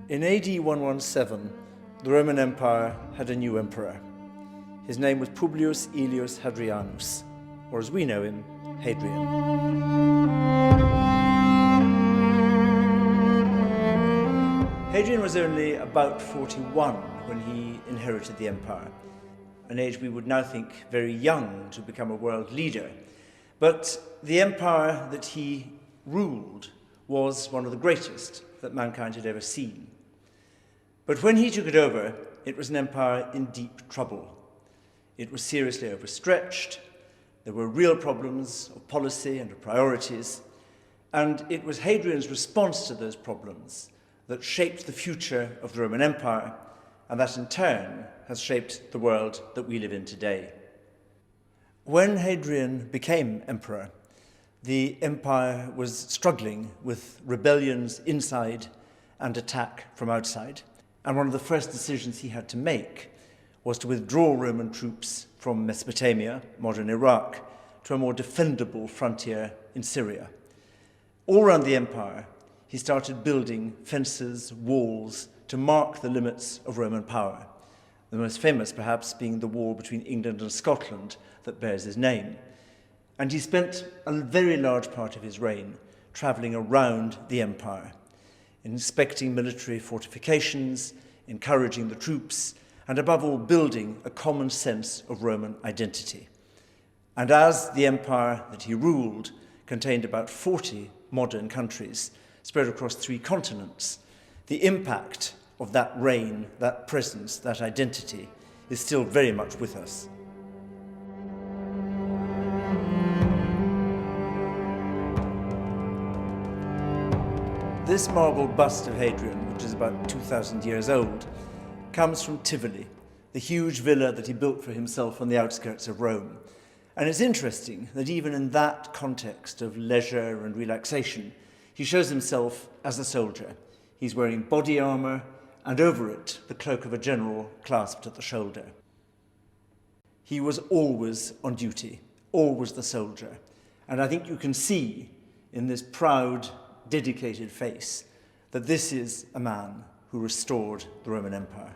In AD 117, the Roman Empire had a new emperor. His name was Publius Aelius Hadrianus, or as we know him, Hadrian. Hadrian was only about 41 when he inherited the empire, an age we would now think very young to become a world leader. But the empire that he ruled was one of the greatest that mankind had ever seen. But when he took it over, it was an empire in deep trouble. It was seriously overstretched. There were real problems of policy and of priorities. And it was Hadrian's response to those problems that shaped the future of the Roman Empire, and that in turn has shaped the world that we live in today. When Hadrian became emperor, the empire was struggling with rebellions inside and attack from outside. And one of the first decisions he had to make was to withdraw Roman troops from Mesopotamia, modern Iraq, to a more defendable frontier in Syria. All around the empire, he started building fences, walls, to mark the limits of Roman power. The most famous, perhaps, being the wall between England and Scotland that bears his name. And he spent a very large part of his reign traveling around the empire, inspecting military fortifications, encouraging the troops, and above all, building a common sense of Roman identity. And as the empire that he ruled contained about 40 modern countries spread across 3 continents, the impact of that reign, that presence, that identity is still very much with us. This marble bust of Hadrian, which is about 2,000 years old, comes from Tivoli, the huge villa that he built for himself on the outskirts of Rome. And it's interesting that even in that context of leisure and relaxation, he shows himself as a soldier. He's wearing body armor, and over it, the cloak of a general clasped at the shoulder. He was always on duty, always the soldier. And I think you can see in this proud, dedicated face that this is a man who restored the Roman Empire.